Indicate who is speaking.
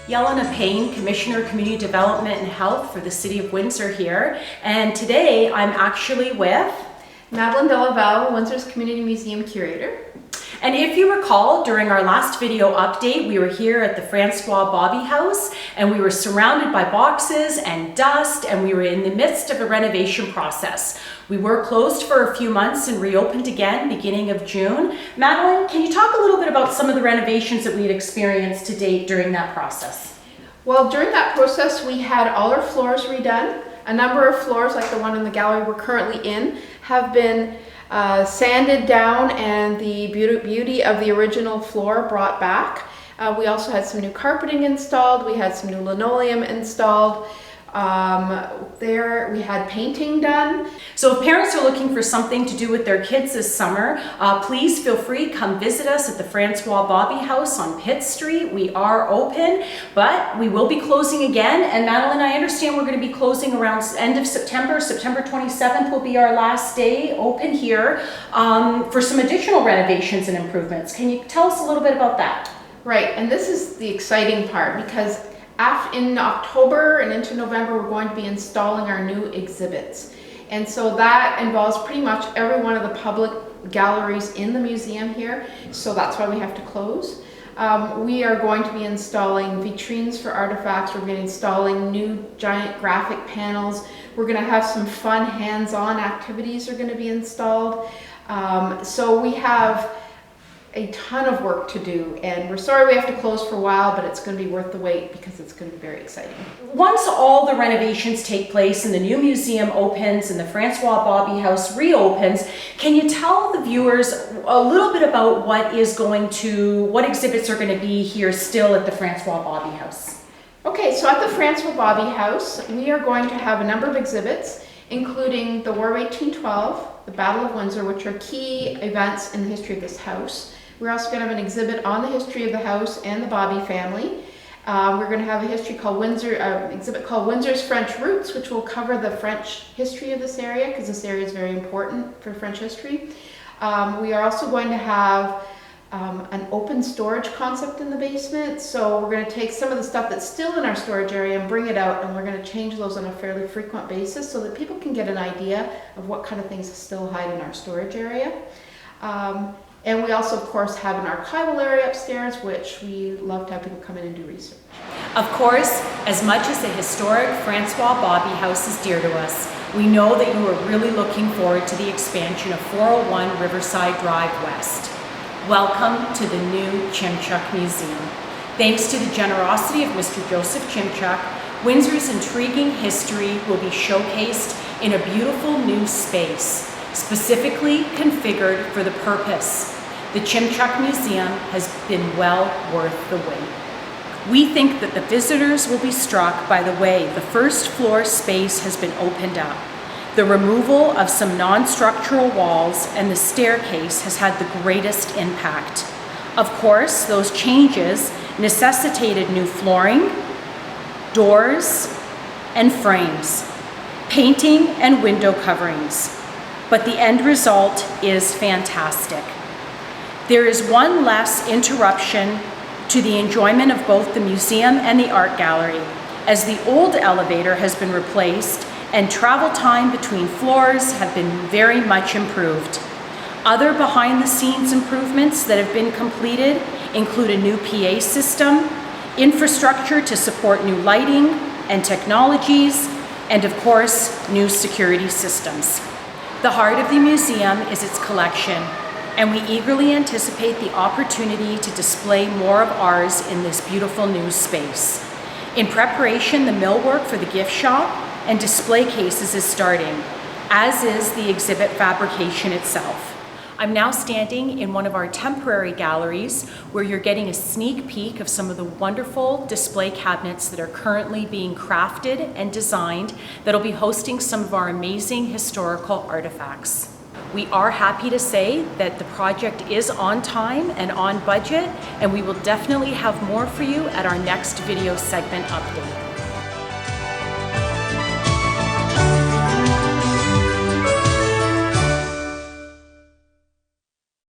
Speaker 1: Yelena Payne, Commissioner, Community Development and Health for the City of Windsor here. And today I'm actually with
Speaker 2: Madeline Delaval, Windsor's Community Museum Curator.
Speaker 1: And if you recall, during our last video update, we were here at the François Baby House and we were surrounded by boxes and dust, and we were in the midst of a renovation process. We were closed for a few months and reopened again beginning of June. Madeline, can you talk a little bit about some of the renovations that we had experienced to date during that process?
Speaker 2: Well, during that process, we had all our floors redone. A number of floors, like the one in the gallery we're currently in, have been sanded down and the beauty of the original floor brought back. We also had some new carpeting installed. We had some new linoleum installed. There we had painting done.
Speaker 1: So if parents are looking for something to do with their kids this summer, please feel free, come visit us at the François Baby House on Pitt Street. We are open, but we will be closing again. And Madeline, I understand we're going to be closing around end of September. September 27th will be our last day open here for some additional renovations and improvements. Can you tell us a little bit about that?
Speaker 2: Right, and this is the exciting part, because in October and into November, we're going to be installing our new exhibits. And so that involves pretty much every one of the public galleries in the museum here. So that's why we have to close. We are going to be installing vitrines for artifacts. We're going to be installing new giant graphic panels. We're going to have some fun hands-on activities are going to be installed. So we have a ton of work to do, and we're sorry we have to close for a while, but it's going to be worth the wait because it's going to be very exciting.
Speaker 1: Once all the renovations take place and the new museum opens and the François Baby House reopens, can you tell the viewers a little bit about what exhibits are going to be here still at the François Baby House?
Speaker 2: Okay, so at the François Baby House, we are going to have a number of exhibits, including the War of 1812, the Battle of Windsor, which are key events in the history of this house. We're also going to have an exhibit on the history of the house and the Baby family. We're going to have a exhibit called Windsor's French Roots, which will cover the French history of this area, because this area is very important for French history. We are also going to have an open storage concept in the basement. So we're going to take some of the stuff that's still in our storage area and bring it out, and we're going to change those on a fairly frequent basis so that people can get an idea of what kind of things still hide in our storage area. And we also, of course, have an archival area upstairs, which we love to have people come in and do research.
Speaker 1: Of course, as much as the historic François Baby House is dear to us, we know that you are really looking forward to the expansion of 401 Riverside Drive West. Welcome to the new Chimczuk Museum. Thanks to the generosity of Mr. Joseph Chimczuk, Windsor's intriguing history will be showcased in a beautiful new space, specifically configured for the purpose. The Chimczuk Museum has been well worth the wait. We think that the visitors will be struck by the way the first floor space has been opened up. The removal of some non-structural walls and the staircase has had the greatest impact. Of course, those changes necessitated new flooring, doors, and frames, painting and window coverings. But the end result is fantastic. There is one less interruption to the enjoyment of both the museum and the art gallery, as the old elevator has been replaced and travel time between floors have been very much improved. Other behind-the-scenes improvements that have been completed include a new PA system, infrastructure to support new lighting and technologies, and of course, new security systems. The heart of the museum is its collection, and we eagerly anticipate the opportunity to display more of ours in this beautiful new space. In preparation, the millwork for the gift shop and display cases is starting, as is the exhibit fabrication itself. I'm now standing in one of our temporary galleries where you're getting a sneak peek of some of the wonderful display cabinets that are currently being crafted and designed that'll be hosting some of our amazing historical artifacts. We are happy to say that the project is on time and on budget, and we will definitely have more for you at our next video segment update.